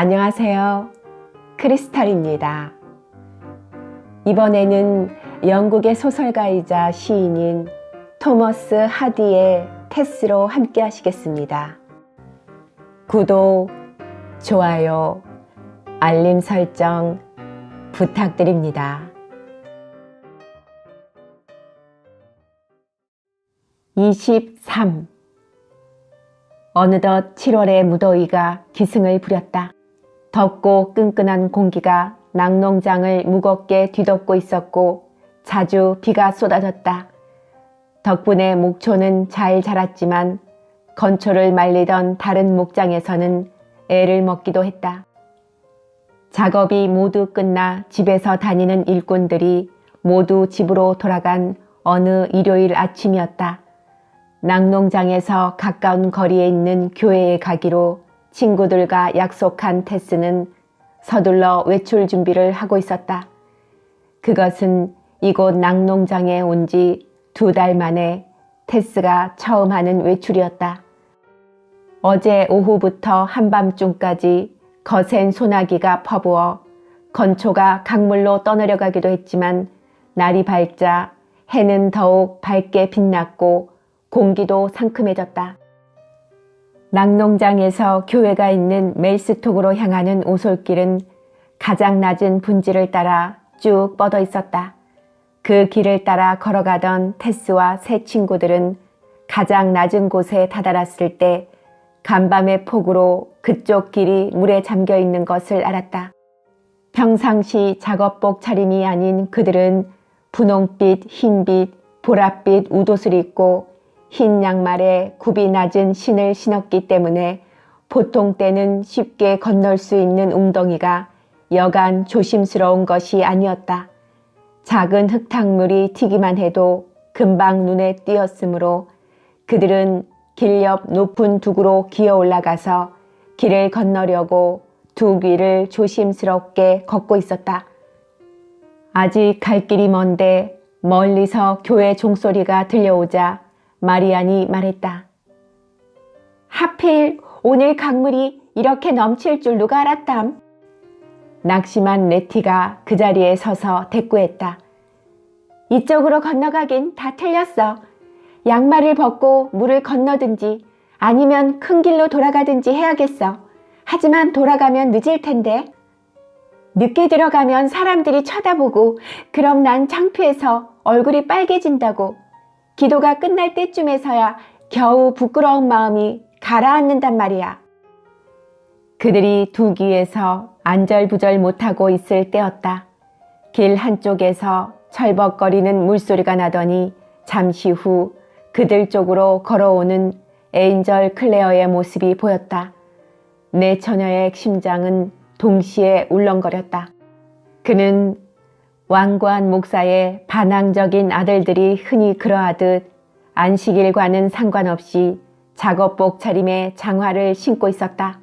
안녕하세요. 크리스탈입니다. 이번에는 영국의 소설가이자 시인인 토머스 하디의 테스로 함께 하시겠습니다. 구독, 좋아요, 알림 설정 부탁드립니다. 23. 어느덧 7월의 무더위가 기승을 부렸다. 덥고 끈끈한 공기가 낙농장을 무겁게 뒤덮고 있었고 자주 비가 쏟아졌다. 덕분에 목초는 잘 자랐지만 건초를 말리던 다른 목장에서는 애를 먹기도 했다. 작업이 모두 끝나 집에서 다니는 일꾼들이 모두 집으로 돌아간 어느 일요일 아침이었다. 낙농장에서 가까운 거리에 있는 교회에 가기로 친구들과 약속한 테스는 서둘러 외출 준비를 하고 있었다. 그것은 이곳 낙농장에 온 지 2달 만에 테스가 처음 하는 외출이었다. 어제 오후부터 한밤중까지 거센 소나기가 퍼부어 건초가 강물로 떠내려가기도 했지만 날이 밝자 해는 더욱 밝게 빛났고 공기도 상큼해졌다. 낙농장에서 교회가 있는 멜스톡으로 향하는 오솔길은 가장 낮은 분지를 따라 쭉 뻗어 있었다. 그 길을 따라 걸어가던 테스와 세 친구들은 가장 낮은 곳에 다다랐을 때 간밤의 폭우로 그쪽 길이 물에 잠겨 있는 것을 알았다. 평상시 작업복 차림이 아닌 그들은 분홍빛, 흰빛, 보랏빛 웃옷을 입고 흰 양말에 굽이 낮은 신을 신었기 때문에 보통 때는 쉽게 건널 수 있는 웅덩이가 여간 조심스러운 것이 아니었다. 작은 흙탕물이 튀기만 해도 금방 눈에 띄었으므로 그들은 길 옆 높은 둑으로 기어 올라가서 길을 건너려고 둑 위를 조심스럽게 걷고 있었다. 아직 갈 길이 먼데 멀리서 교회 종소리가 들려오자 마리안이 말했다. 하필 오늘 강물이 이렇게 넘칠 줄 누가 알았담. 낙심한 레티가 그 자리에 서서 대꾸했다. 이쪽으로 건너가긴 다 틀렸어. 양말을 벗고 물을 건너든지 아니면 큰 길로 돌아가든지 해야겠어. 하지만 돌아가면 늦을 텐데. 늦게 들어가면 사람들이 쳐다보고 그럼 난 창피해서 얼굴이 빨개진다고. 기도가 끝날 때쯤에서야 겨우 부끄러운 마음이 가라앉는단 말이야. 그들이 둑 위에서 안절부절 못하고 있을 때였다. 길 한쪽에서 철벅거리는 물소리가 나더니 잠시 후 그들 쪽으로 걸어오는 에인절 클레어의 모습이 보였다. 내 처녀의 심장은 동시에 울렁거렸다. 그는 완고한 목사의 반항적인 아들들이 흔히 그러하듯 안식일과는 상관없이 작업복 차림에 장화를 신고 있었다.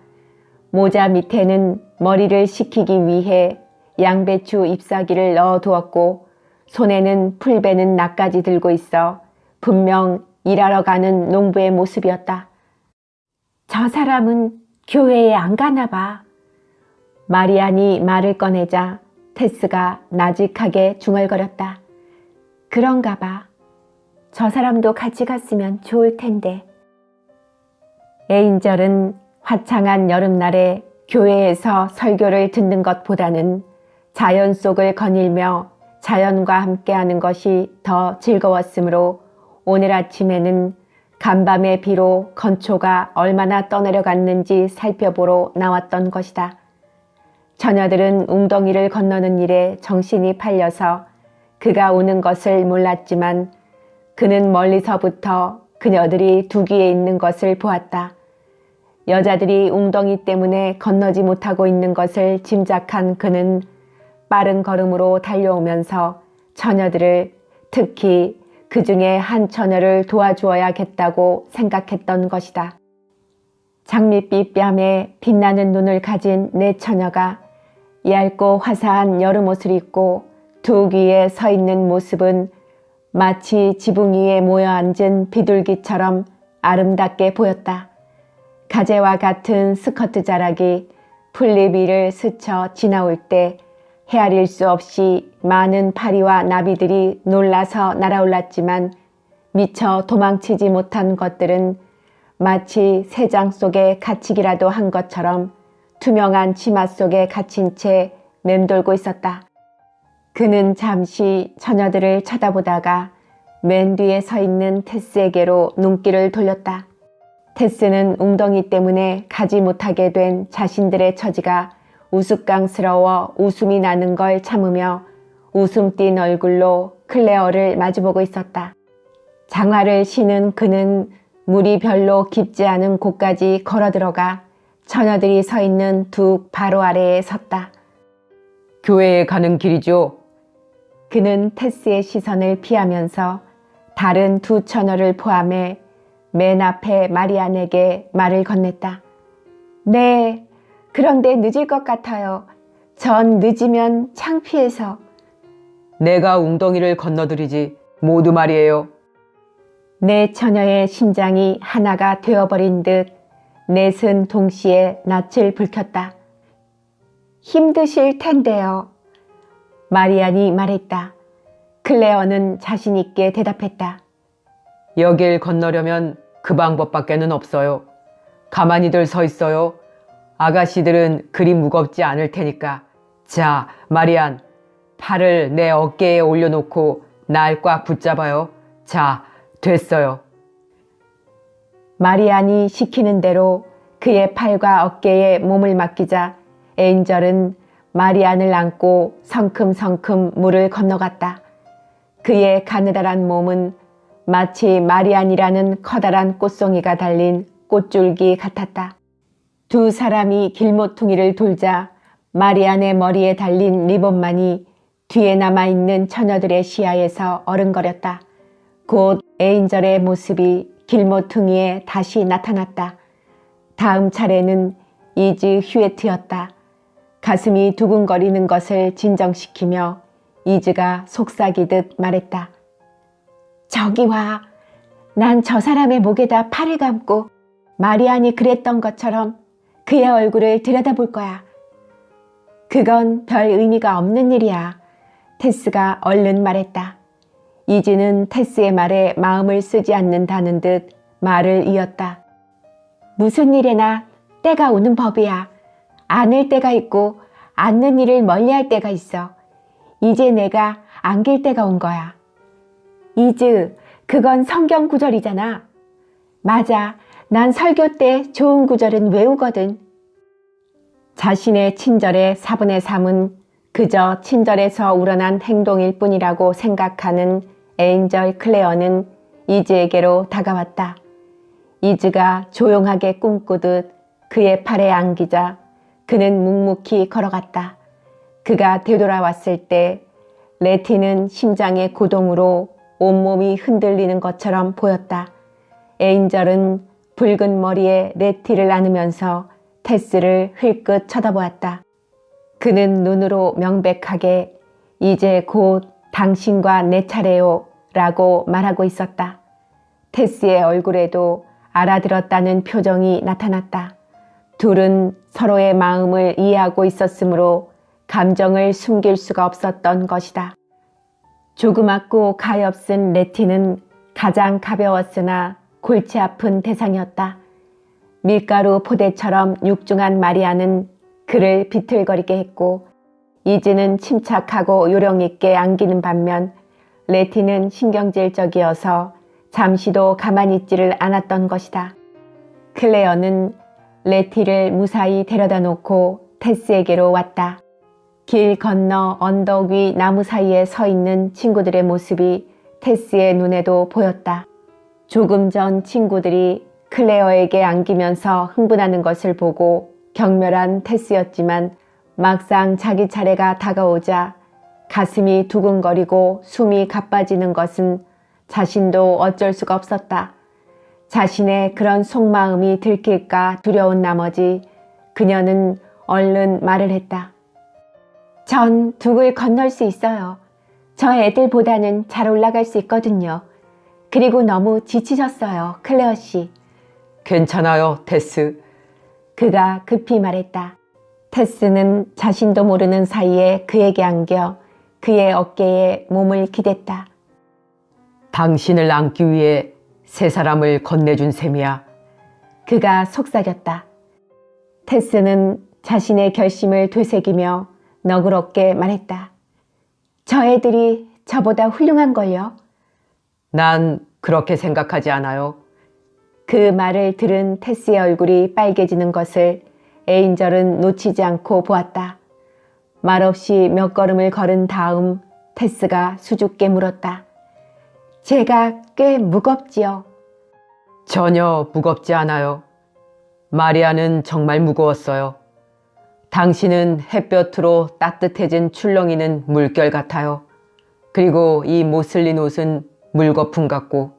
모자 밑에는 머리를 식히기 위해 양배추 잎사귀를 넣어두었고 손에는 풀 베는 낫까지 들고 있어 분명 일하러 가는 농부의 모습이었다. 저 사람은 교회에 안 가나 봐. 마리안이 말을 꺼내자 테스가 나직하게 중얼거렸다. 그런가 봐. 저 사람도 같이 갔으면 좋을 텐데. 에인절은 화창한 여름날에 교회에서 설교를 듣는 것보다는 자연 속을 거닐며 자연과 함께하는 것이 더 즐거웠으므로 오늘 아침에는 간밤의 비로 건초가 얼마나 떠내려갔는지 살펴보러 나왔던 것이다. 처녀들은 웅덩이를 건너는 일에 정신이 팔려서 그가 오는 것을 몰랐지만 그는 멀리서부터 그녀들이 둑 위에 있는 것을 보았다. 여자들이 웅덩이 때문에 건너지 못하고 있는 것을 짐작한 그는 빠른 걸음으로 달려오면서 처녀들을, 특히 그 중에 한 처녀를 도와주어야겠다고 생각했던 것이다. 장밋빛 뺨에 빛나는 눈을 가진 내 처녀가 얇고 화사한 여름옷을 입고 둑 위에 서 있는 모습은 마치 지붕 위에 모여 앉은 비둘기처럼 아름답게 보였다. 가재와 같은 스커트 자락이 풀잎 위를 스쳐 지나올 때 헤아릴 수 없이 많은 파리와 나비들이 놀라서 날아올랐지만 미처 도망치지 못한 것들은 마치 새장 속에 갇히기라도 한 것처럼 투명한 치마 속에 갇힌 채 맴돌고 있었다. 그는 잠시 처녀들을 쳐다보다가 맨 뒤에 서 있는 테스에게로 눈길을 돌렸다. 테스는 웅덩이 때문에 가지 못하게 된 자신들의 처지가 우스꽝스러워 웃음이 나는 걸 참으며 웃음 띤 얼굴로 클레어를 마주보고 있었다. 장화를 신은 그는 물이 별로 깊지 않은 곳까지 걸어 들어가 처녀들이 서 있는 두 바로 아래에 섰다. 교회에 가는 길이죠. 그는 테스의 시선을 피하면서 다른 두 처녀를 포함해 맨 앞에 마리안에게 말을 건넸다. 네, 그런데 늦을 것 같아요. 전 늦으면 창피해서. 내가 웅덩이를 건너드리지. 모두 말이에요. 네 처녀의 심장이 하나가 되어버린 듯 넷은 동시에 낯을 붉혔다. 힘드실 텐데요. 마리안이 말했다. 클레어는 자신 있게 대답했다. 여길 건너려면 그 방법밖에는 없어요. 가만히들 서 있어요. 아가씨들은 그리 무겁지 않을 테니까. 자, 마리안, 팔을 내 어깨에 올려놓고 날 꽉 붙잡아요. 자, 됐어요. 마리안이 시키는 대로 그의 팔과 어깨에 몸을 맡기자 에인절은 마리안을 안고 성큼성큼 물을 건너갔다. 그의 가느다란 몸은 마치 마리안이라는 커다란 꽃송이가 달린 꽃줄기 같았다. 두 사람이 길모퉁이를 돌자 마리안의 머리에 달린 리본만이 뒤에 남아있는 처녀들의 시야에서 어른거렸다. 곧 에인절의 모습이 길모퉁이에 다시 나타났다. 다음 차례는 이즈 휴에트였다. 가슴이 두근거리는 것을 진정시키며 이즈가 속삭이듯 말했다. 저기 와. 난 저 사람의 목에다 팔을 감고 마리안이 그랬던 것처럼 그의 얼굴을 들여다볼 거야. 그건 별 의미가 없는 일이야. 테스가 얼른 말했다. 이즈는 테스의 말에 마음을 쓰지 않는다는 듯 말을 이었다. 무슨 일에나 때가 오는 법이야. 안을 때가 있고 않는 일을 멀리할 때가 있어. 이제 내가 안길 때가 온 거야. 이즈, 그건 성경 구절이잖아. 맞아. 난 설교 때 좋은 구절은 외우거든. 자신의 친절의 4분의 3은 그저 친절에서 우러난 행동일 뿐이라고 생각하는 에인절 클레어는 이즈에게로 다가왔다. 이즈가 조용하게 꿈꾸듯 그의 팔에 안기자 그는 묵묵히 걸어갔다. 그가 되돌아왔을 때 레티는 심장의 고동으로 온몸이 흔들리는 것처럼 보였다. 에인절은 붉은 머리에 레티를 안으면서 테스를 흘끗 쳐다보았다. 그는 눈으로 명백하게 이제 곧 당신과 내 차례요 라고 말하고 있었다. 테스의 얼굴에도 알아들었다는 표정이 나타났다. 둘은 서로의 마음을 이해하고 있었으므로 감정을 숨길 수가 없었던 것이다. 조그맣고 가엾은 레티는 가장 가벼웠으나 골치 아픈 대상이었다. 밀가루 포대처럼 육중한 마리아는 그를 비틀거리게 했고 이즈는 침착하고 요령있게 안기는 반면 레티는 신경질적이어서 잠시도 가만히 있지를 않았던 것이다. 클레어는 레티를 무사히 데려다 놓고 테스에게로 왔다. 길 건너 언덕 위 나무 사이에 서 있는 친구들의 모습이 테스의 눈에도 보였다. 조금 전 친구들이 클레어에게 안기면서 흥분하는 것을 보고 경멸한 테스였지만 막상 자기 차례가 다가오자 가슴이 두근거리고 숨이 가빠지는 것은 자신도 어쩔 수가 없었다. 자신의 그런 속마음이 들킬까 두려운 나머지 그녀는 얼른 말을 했다. 전 둑을 건널 수 있어요. 저 애들보다는 잘 올라갈 수 있거든요. 그리고 너무 지치셨어요, 클레어 씨. 괜찮아요, 테스. 그가 급히 말했다. 테스는 자신도 모르는 사이에 그에게 안겨 그의 어깨에 몸을 기댔다. 당신을 안기 위해 세 사람을 건네준 셈이야. 그가 속삭였다. 테스는 자신의 결심을 되새기며 너그럽게 말했다. 저 애들이 저보다 훌륭한걸요. 난 그렇게 생각하지 않아요. 그 말을 들은 테스의 얼굴이 빨개지는 것을 에인절은 놓치지 않고 보았다. 말없이 몇 걸음을 걸은 다음 테스가 수줍게 물었다. 제가 꽤 무겁지요. 전혀 무겁지 않아요. 마리아는 정말 무거웠어요. 당신은 햇볕으로 따뜻해진 출렁이는 물결 같아요. 그리고 이 모슬린 옷은 물거품 같고.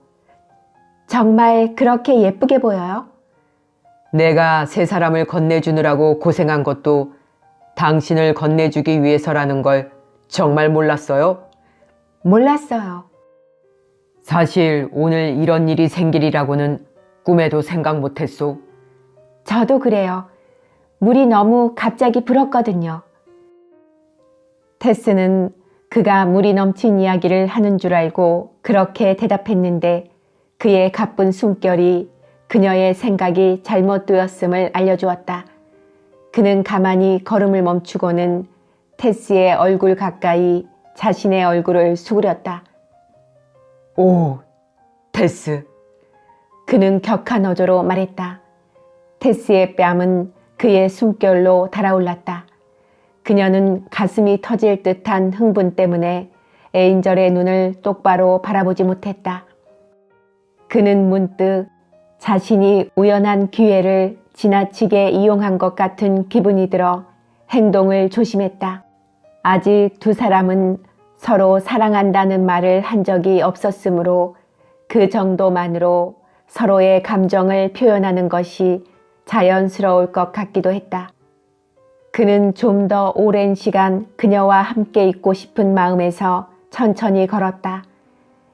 정말 그렇게 예쁘게 보여요? 내가 세 사람을 건네주느라고 고생한 것도 당신을 건네주기 위해서라는 걸 정말 몰랐어요? 몰랐어요. 사실 오늘 이런 일이 생길이라고는 꿈에도 생각 못했소. 저도 그래요. 물이 너무 갑자기 불었거든요. 테스는 그가 물이 넘친 이야기를 하는 줄 알고 그렇게 대답했는데 그의 가쁜 숨결이 그녀의 생각이 잘못되었음을 알려주었다. 그는 가만히 걸음을 멈추고는 테스의 얼굴 가까이 자신의 얼굴을 수그렸다. 오, 테스. 그는 격한 어조로 말했다. 테스의 뺨은 그의 숨결로 달아올랐다. 그녀는 가슴이 터질 듯한 흥분 때문에 에인절의 눈을 똑바로 바라보지 못했다. 그는 문득 자신이 우연한 기회를 지나치게 이용한 것 같은 기분이 들어 행동을 조심했다. 아직 두 사람은 서로 사랑한다는 말을 한 적이 없었으므로 그 정도만으로 서로의 감정을 표현하는 것이 자연스러울 것 같기도 했다. 그는 좀 더 오랜 시간 그녀와 함께 있고 싶은 마음에서 천천히 걸었다.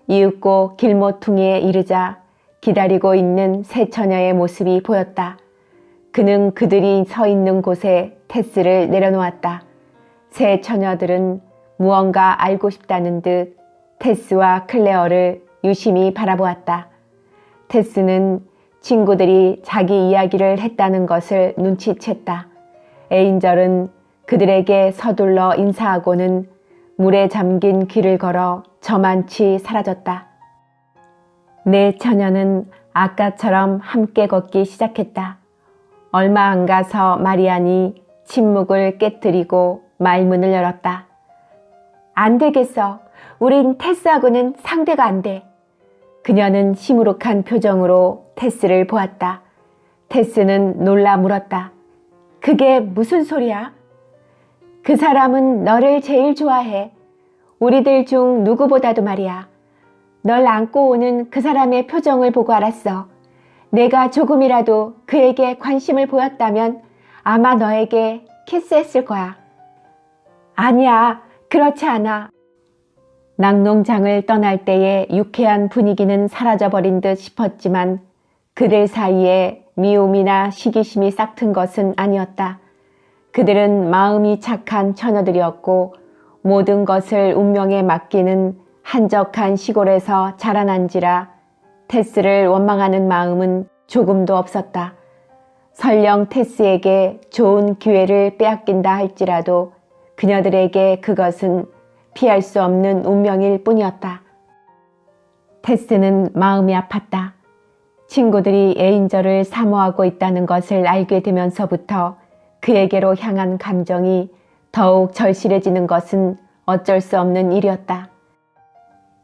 이윽고 길모퉁이에 이르자 기다리고 있는 세 처녀의 모습이 보였다. 그는 그들이 서 있는 곳에 테스를 내려놓았다. 세 처녀들은 무언가 알고 싶다는 듯 테스와 클레어를 유심히 바라보았다. 테스는 친구들이 자기 이야기를 했다는 것을 눈치챘다. 에인절은 그들에게 서둘러 인사하고는 물에 잠긴 길을 걸어 저만치 사라졌다. 네 처녀는 아까처럼 함께 걷기 시작했다. 얼마 안 가서 마리안이 침묵을 깨뜨리고 말문을 열었다. 안 되겠어. 우린 테스하고는 상대가 안 돼. 그녀는 시무룩한 표정으로 테스를 보았다. 테스는 놀라 물었다. 그게 무슨 소리야? 그 사람은 너를 제일 좋아해. 우리들 중 누구보다도 말이야. 널 안고 오는 그 사람의 표정을 보고 알았어. 내가 조금이라도 그에게 관심을 보였다면 아마 너에게 키스했을 거야. 아니야, 그렇지 않아. 낙농장을 떠날 때의 유쾌한 분위기는 사라져버린 듯 싶었지만 그들 사이에 미움이나 시기심이 싹튼 것은 아니었다. 그들은 마음이 착한 처녀들이었고 모든 것을 운명에 맡기는 한적한 시골에서 자라난지라 테스를 원망하는 마음은 조금도 없었다. 설령 테스에게 좋은 기회를 빼앗긴다 할지라도 그녀들에게 그것은 피할 수 없는 운명일 뿐이었다. 테스는 마음이 아팠다. 친구들이 에인절을 사모하고 있다는 것을 알게 되면서부터 그에게로 향한 감정이 더욱 절실해지는 것은 어쩔 수 없는 일이었다.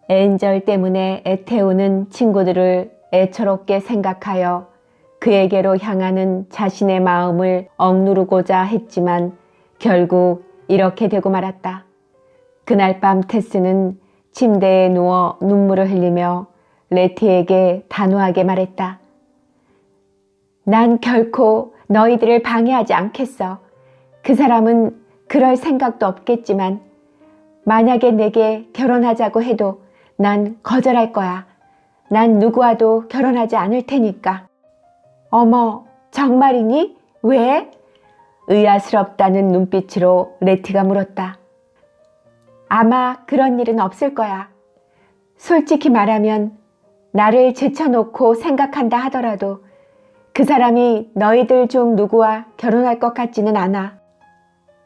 에인절 때문에 애태우는 친구들을 애처롭게 생각하여 그에게로 향하는 자신의 마음을 억누르고자 했지만 결국 이렇게 되고 말았다. 그날 밤 테스는 침대에 누워 눈물을 흘리며 레티에게 단호하게 말했다. 난 결코 너희들을 방해하지 않겠어. 그 사람은 그럴 생각도 없겠지만 만약에 내게 결혼하자고 해도 난 거절할 거야. 난 누구와도 결혼하지 않을 테니까. 어머, 정말이니? 왜? 의아스럽다는 눈빛으로 레티가 물었다. 아마 그런 일은 없을 거야. 솔직히 말하면 나를 제쳐놓고 생각한다 하더라도 그 사람이 너희들 중 누구와 결혼할 것 같지는 않아.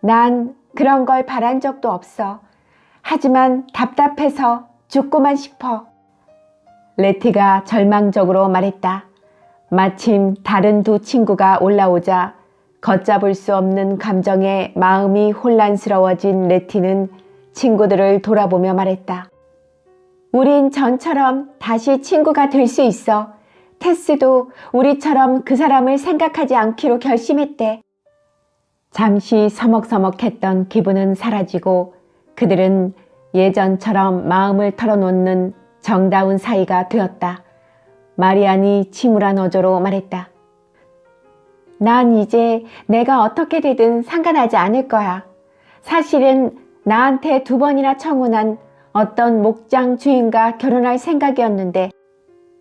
난 그런 걸 바란 적도 없어. 하지만 답답해서 죽고만 싶어. 레티가 절망적으로 말했다. 마침 다른 두 친구가 올라오자 걷잡을 수 없는 감정에 마음이 혼란스러워진 레티는 친구들을 돌아보며 말했다. 우린 전처럼 다시 친구가 될 수 있어. 테스도 우리처럼 그 사람을 생각하지 않기로 결심했대. 잠시 서먹서먹했던 기분은 사라지고 그들은 예전처럼 마음을 털어놓는 정다운 사이가 되었다. 마리안이 침울한 어조로 말했다. 난 이제 내가 어떻게 되든 상관하지 않을 거야. 사실은 나한테 2번이나 청혼한 어떤 목장 주인과 결혼할 생각이었는데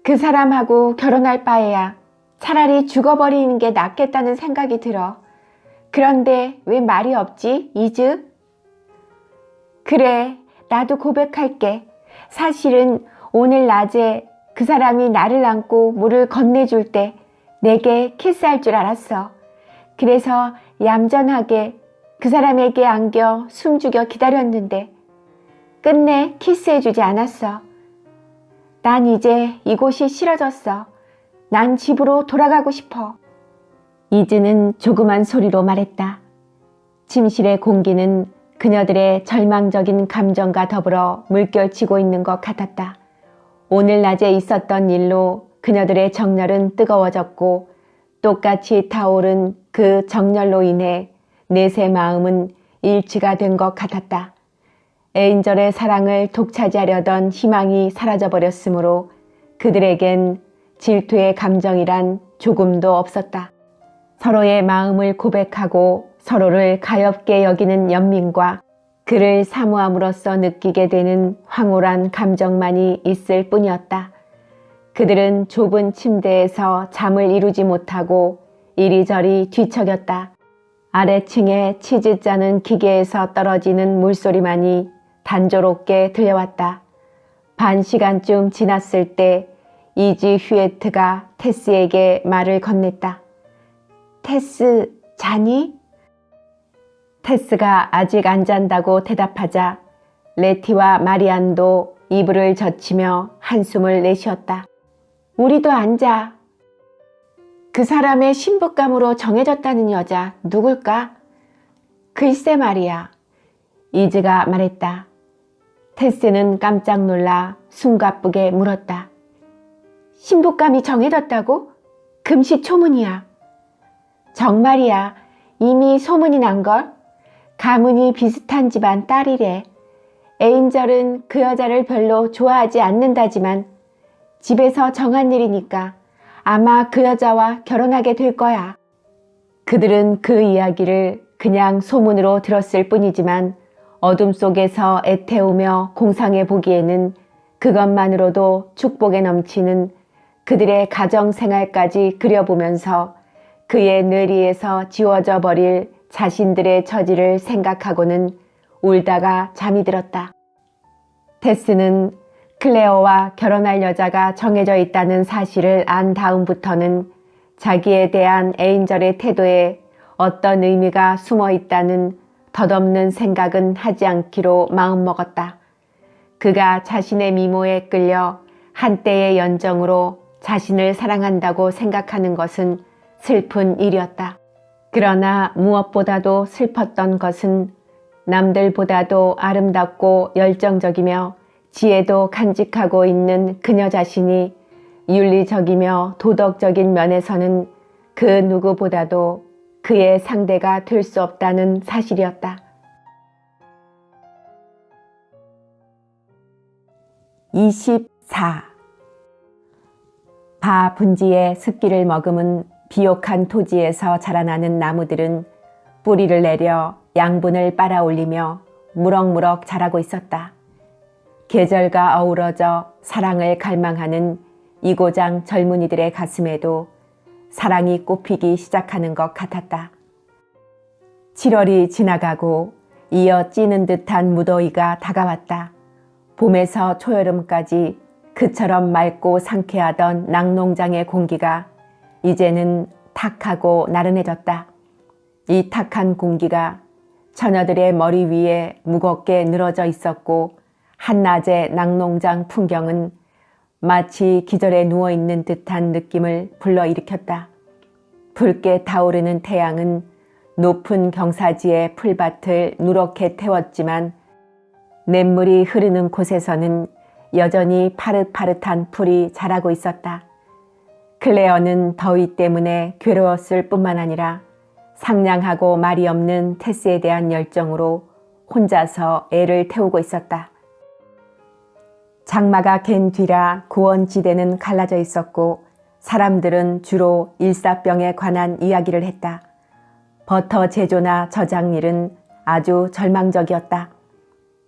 그 사람하고 결혼할 바에야 차라리 죽어버리는 게 낫겠다는 생각이 들어. 그런데 왜 말이 없지, 이즈? 그래, 나도 고백할게. 사실은 오늘 낮에 그 사람이 나를 안고 물을 건네줄 때 내게 키스할 줄 알았어. 그래서 얌전하게 그 사람에게 안겨 숨죽여 기다렸는데 끝내 키스해주지 않았어. 난 이제 이곳이 싫어졌어. 난 집으로 돌아가고 싶어. 이즈는 조그만 소리로 말했다. 침실의 공기는 그녀들의 절망적인 감정과 더불어 물결치고 있는 것 같았다. 오늘 낮에 있었던 일로 그녀들의 정열은 뜨거워졌고 똑같이 타오른 그 정열로 인해 넷의 마음은 일치가 된 것 같았다. 에인절의 사랑을 독차지하려던 희망이 사라져버렸으므로 그들에겐 질투의 감정이란 조금도 없었다. 서로의 마음을 고백하고 서로를 가엾게 여기는 연민과 그를 사모함으로써 느끼게 되는 황홀한 감정만이 있을 뿐이었다. 그들은 좁은 침대에서 잠을 이루지 못하고 이리저리 뒤척였다. 아래층에 치즈 짜는 기계에서 떨어지는 물소리만이 단조롭게 들려왔다. 반 시간쯤 지났을 때 이지 휴에트가 테스에게 말을 건넸다. 테스, 자니? 테스가 아직 안 잔다고 대답하자 레티와 마리안도 이불을 젖히며 한숨을 내쉬었다. 우리도 앉아. 그 사람의 신부감으로 정해졌다는 여자 누굴까? 글쎄 말이야. 이즈가 말했다. 테스는 깜짝 놀라 숨가쁘게 물었다. 신부감이 정해졌다고? 금시초문이야. 정말이야. 이미 소문이 난걸. 가문이 비슷한 집안 딸이래. 에인절은 그 여자를 별로 좋아하지 않는다지만 집에서 정한 일이니까 아마 그 여자와 결혼하게 될 거야. 그들은 그 이야기를 그냥 소문으로 들었을 뿐이지만 어둠 속에서 애태우며 공상해 보기에는 그것만으로도 축복에 넘치는 그들의 가정생활까지 그려보면서 그의 뇌리에서 지워져 버릴 자신들의 처지를 생각하고는 울다가 잠이 들었다. 테스는 클레어와 결혼할 여자가 정해져 있다는 사실을 안 다음부터는 자기에 대한 에인절의 태도에 어떤 의미가 숨어 있다는 덧없는 생각은 하지 않기로 마음먹었다. 그가 자신의 미모에 끌려 한때의 연정으로 자신을 사랑한다고 생각하는 것은 슬픈 일이었다. 그러나 무엇보다도 슬펐던 것은 남들보다도 아름답고 열정적이며 지혜도 간직하고 있는 그녀 자신이 윤리적이며 도덕적인 면에서는 그 누구보다도 그의 상대가 될 수 없다는 사실이었다. 24. 바 분지의 습기를 머금은 비옥한 토지에서 자라나는 나무들은 뿌리를 내려 양분을 빨아올리며 무럭무럭 자라고 있었다. 계절과 어우러져 사랑을 갈망하는 이고장 젊은이들의 가슴에도 사랑이 꽃피기 시작하는 것 같았다. 7월이 지나가고 이어 찌는 듯한 무더위가 다가왔다. 봄에서 초여름까지 그처럼 맑고 상쾌하던 낙농장의 공기가 이제는 탁하고 나른해졌다. 이 탁한 공기가 처녀들의 머리 위에 무겁게 늘어져 있었고 한낮의 낙농장 풍경은 마치 기절에 누워있는 듯한 느낌을 불러일으켰다. 붉게 타오르는 태양은 높은 경사지의 풀밭을 누렇게 태웠지만 냇물이 흐르는 곳에서는 여전히 파릇파릇한 풀이 자라고 있었다. 클레어는 더위 때문에 괴로웠을 뿐만 아니라 상냥하고 말이 없는 테스에 대한 열정으로 혼자서 애를 태우고 있었다. 장마가 갠 뒤라 고원지대는 갈라져 있었고 사람들은 주로 일사병에 관한 이야기를 했다. 버터 제조나 저장일은 아주 절망적이었다.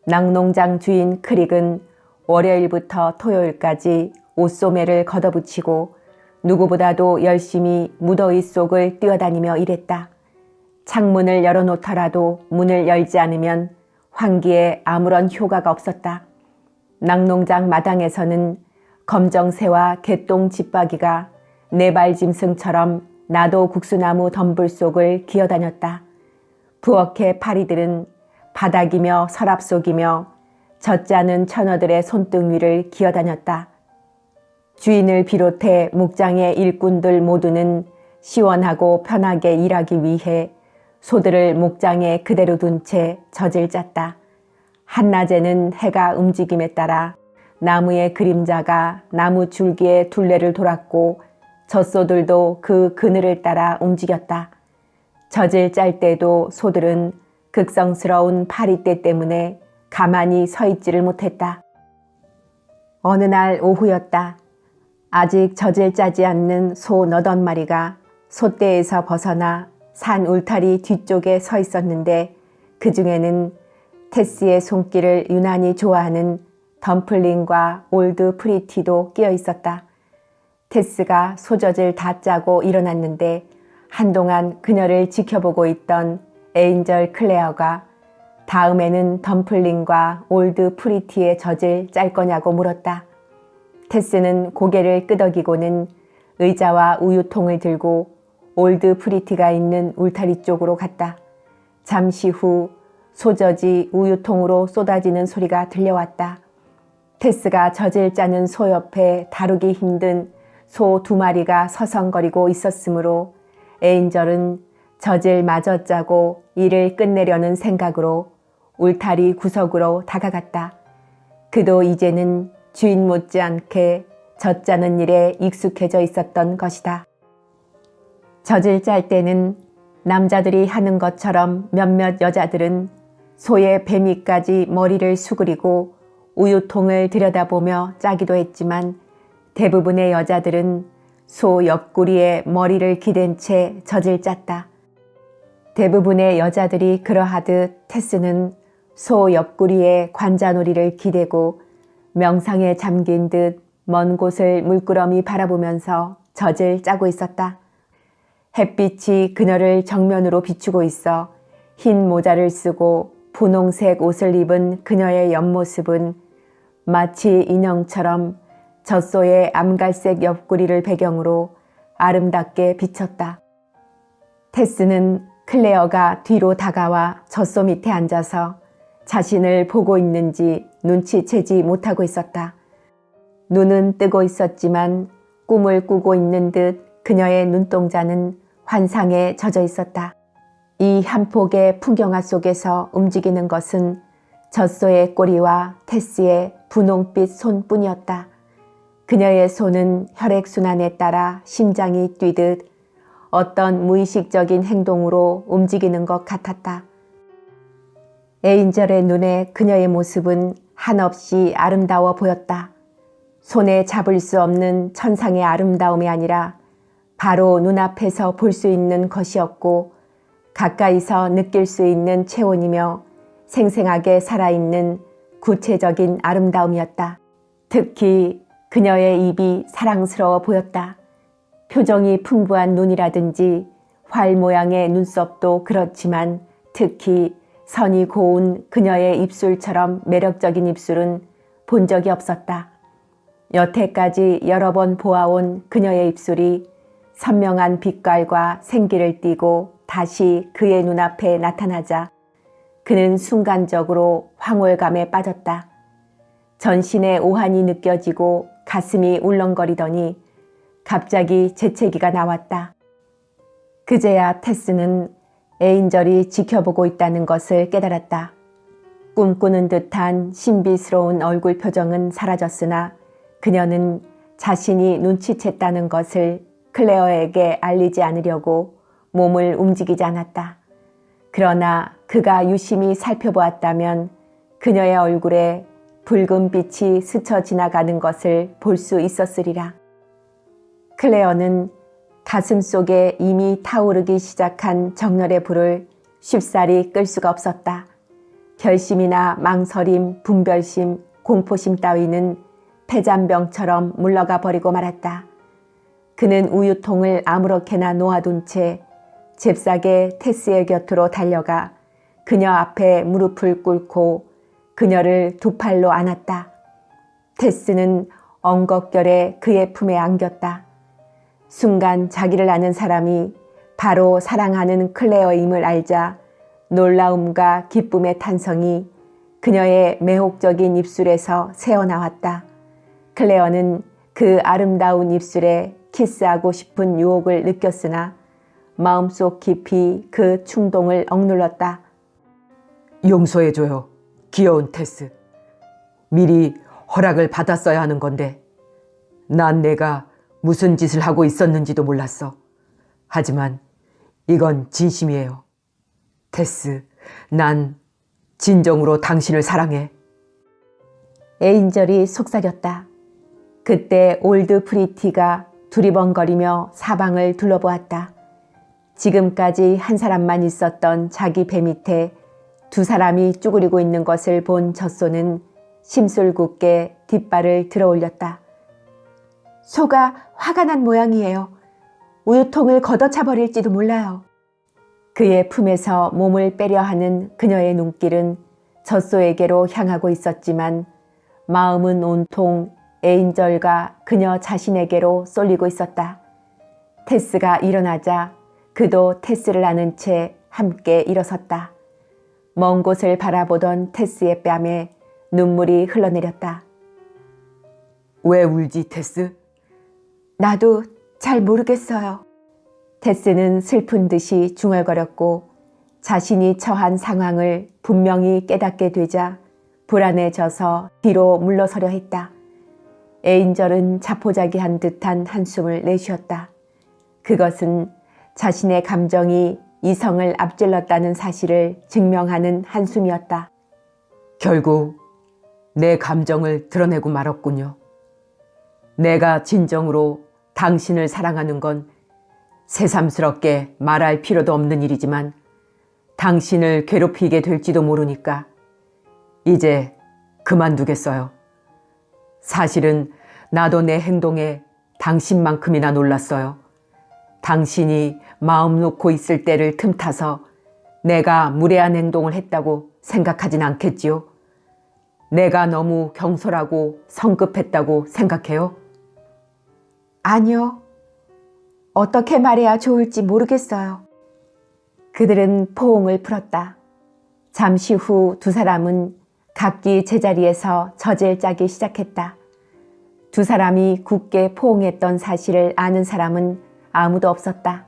낙농장 주인 크릭은 월요일부터 토요일까지 옷소매를 걷어붙이고 누구보다도 열심히 무더위 속을 뛰어다니며 일했다. 창문을 열어놓더라도 문을 열지 않으면 환기에 아무런 효과가 없었다. 낙농장 마당에서는 검정새와 개똥집박이가 네발짐승처럼 나도 국수나무 덤불 속을 기어다녔다. 부엌의 파리들은 바닥이며 서랍 속이며 젖지 않은 처녀들의 손등 위를 기어다녔다. 주인을 비롯해 목장의 일꾼들 모두는 시원하고 편하게 일하기 위해 소들을 목장에 그대로 둔 채 젖을 짰다. 한낮에는 해가 움직임에 따라 나무의 그림자가 나무 줄기의 둘레를 돌았고 젖소들도 그 그늘을 따라 움직였다. 젖을 짤 때도 소들은 극성스러운 파리떼 때문에 가만히 서 있지를 못했다. 어느 날 오후였다. 아직 젖을 짜지 않는 소 8마리가 솥대에서 벗어나 산 울타리 뒤쪽에 서 있었는데 그 중에는 테스의 손길을 유난히 좋아하는 덤플링과 올드 프리티도 끼어 있었다. 테스가 소젖을 다 짜고 일어났는데 한동안 그녀를 지켜보고 있던 에인절 클레어가 다음에는 덤플링과 올드 프리티의 젖을 짤 거냐고 물었다. 테스는 고개를 끄덕이고는 의자와 우유통을 들고 올드 프리티가 있는 울타리 쪽으로 갔다. 잠시 후 소젖이 우유통으로 쏟아지는 소리가 들려왔다. 테스가 젖을 짜는 소 옆에 다루기 힘든 소 2마리가 서성거리고 있었으므로 에인절은 젖을 마저 짜고 일을 끝내려는 생각으로 울타리 구석으로 다가갔다. 그도 이제는 주인 못지않게 젖 짜는 일에 익숙해져 있었던 것이다. 젖을 짤 때는 남자들이 하는 것처럼 몇몇 여자들은 소의 배밑까지 머리를 수그리고 우유통을 들여다보며 짜기도 했지만 대부분의 여자들은 소 옆구리에 머리를 기댄 채 젖을 짰다. 대부분의 여자들이 그러하듯 테스는 소 옆구리에 관자놀이를 기대고 명상에 잠긴 듯 먼 곳을 물끄러미 바라보면서 젖을 짜고 있었다. 햇빛이 그녀를 정면으로 비추고 있어 흰 모자를 쓰고 분홍색 옷을 입은 그녀의 옆모습은 마치 인형처럼 젖소의 암갈색 옆구리를 배경으로 아름답게 비쳤다. 테스는 클레어가 뒤로 다가와 젖소 밑에 앉아서 자신을 보고 있는지 눈치채지 못하고 있었다. 눈은 뜨고 있었지만 꿈을 꾸고 있는 듯 그녀의 눈동자는 환상에 젖어 있었다. 이 한 폭의 풍경화 속에서 움직이는 것은 젖소의 꼬리와 테스의 분홍빛 손뿐이었다. 그녀의 손은 혈액순환에 따라 심장이 뛰듯 어떤 무의식적인 행동으로 움직이는 것 같았다. 에인절의 눈에 그녀의 모습은 한없이 아름다워 보였다. 손에 잡을 수 없는 천상의 아름다움이 아니라 바로 눈앞에서 볼 수 있는 것이었고 가까이서 느낄 수 있는 체온이며 생생하게 살아있는 구체적인 아름다움이었다. 특히 그녀의 입이 사랑스러워 보였다. 표정이 풍부한 눈이라든지 활 모양의 눈썹도 그렇지만 특히 선이 고운 그녀의 입술처럼 매력적인 입술은 본 적이 없었다. 여태까지 여러 번 보아온 그녀의 입술이 선명한 빛깔과 생기를 띠고 다시 그의 눈앞에 나타나자 그는 순간적으로 황홀감에 빠졌다. 전신에 오한이 느껴지고 가슴이 울렁거리더니 갑자기 재채기가 나왔다. 그제야 테스는 에인절이 지켜보고 있다는 것을 깨달았다. 꿈꾸는 듯한 신비스러운 얼굴 표정은 사라졌으나 그녀는 자신이 눈치챘다는 것을 클레어에게 알리지 않으려고 몸을 움직이지 않았다. 그러나 그가 유심히 살펴보았다면 그녀의 얼굴에 붉은 빛이 스쳐 지나가는 것을 볼 수 있었으리라. 클레어는 가슴 속에 이미 타오르기 시작한 정열의 불을 쉽사리 끌 수가 없었다. 결심이나 망설임, 분별심, 공포심 따위는 폐잔병처럼 물러가 버리고 말았다. 그는 우유통을 아무렇게나 놓아둔 채 잽싸게 테스의 곁으로 달려가 그녀 앞에 무릎을 꿇고 그녀를 두 팔로 안았다. 테스는 엉겁결에 그의 품에 안겼다. 순간 자기를 아는 사람이 바로 사랑하는 클레어임을 알자 놀라움과 기쁨의 탄성이 그녀의 매혹적인 입술에서 새어나왔다. 클레어는 그 아름다운 입술에 키스하고 싶은 유혹을 느꼈으나 마음속 깊이 그 충동을 억눌렀다. 용서해줘요, 귀여운 테스. 미리 허락을 받았어야 하는 건데 난 내가 무슨 짓을 하고 있었는지도 몰랐어. 하지만 이건 진심이에요. 테스, 난 진정으로 당신을 사랑해. 에인절이 속삭였다. 그때 올드 프리티가 두리번거리며 사방을 둘러보았다. 지금까지 한 사람만 있었던 자기 배 밑에 두 사람이 쭈그리고 있는 것을 본 젖소는 심술궂게 뒷발을 들어 올렸다. 소가 화가 난 모양이에요. 우유통을 걷어차 버릴지도 몰라요. 그의 품에서 몸을 빼려 하는 그녀의 눈길은 젖소에게로 향하고 있었지만 마음은 온통 에인절과 그녀 자신에게로 쏠리고 있었다. 테스가 일어나자 그도 테스를 안은 채 함께 일어섰다. 먼 곳을 바라보던 테스의 뺨에 눈물이 흘러내렸다. 왜 울지, 테스? 나도 잘 모르겠어요. 테스는 슬픈 듯이 중얼거렸고 자신이 처한 상황을 분명히 깨닫게 되자 불안해져서 뒤로 물러서려 했다. 에인절은 자포자기한 듯한 한숨을 내쉬었다. 그것은 자신의 감정이 이성을 앞질렀다는 사실을 증명하는 한숨이었다. 결국 내 감정을 드러내고 말았군요. 내가 진정으로 당신을 사랑하는 건 새삼스럽게 말할 필요도 없는 일이지만 당신을 괴롭히게 될지도 모르니까 이제 그만두겠어요. 사실은 나도 내 행동에 당신만큼이나 놀랐어요. 당신이 마음 놓고 있을 때를 틈타서 내가 무례한 행동을 했다고 생각하진 않겠지요? 내가 너무 경솔하고 성급했다고 생각해요? 아니요. 어떻게 말해야 좋을지 모르겠어요. 그들은 포옹을 풀었다. 잠시 후 두 사람은 각기 제자리에서 젖을 짜기 시작했다. 두 사람이 굳게 포옹했던 사실을 아는 사람은 아무도 없었다.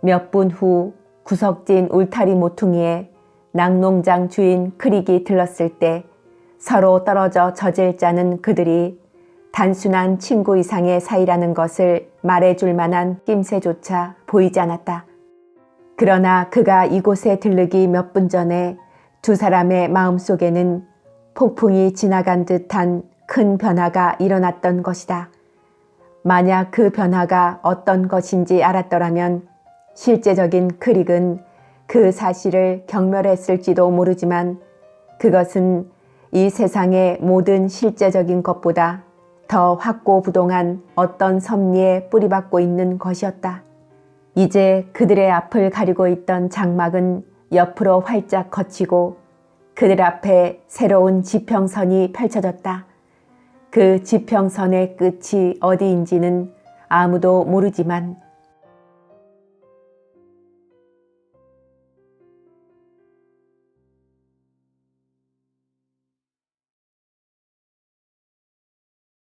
몇 분 후 구석진 울타리 모퉁이에 낙농장 주인 크릭이 들렀을 때 서로 떨어져 젖을 짜는 그들이 단순한 친구 이상의 사이라는 것을 말해줄 만한 낌새조차 보이지 않았다. 그러나 그가 이곳에 들르기 몇 분 전에 두 사람의 마음속에는 폭풍이 지나간 듯한 큰 변화가 일어났던 것이다. 만약 그 변화가 어떤 것인지 알았더라면 실제적인 크릭은 그 사실을 경멸했을지도 모르지만 그것은 이 세상의 모든 실제적인 것보다 더 확고부동한 어떤 섭리에 뿌리박고 있는 것이었다. 이제 그들의 앞을 가리고 있던 장막은 옆으로 활짝 걷히고 그들 앞에 새로운 지평선이 펼쳐졌다. 그 지평선의 끝이 어디인지는 아무도 모르지만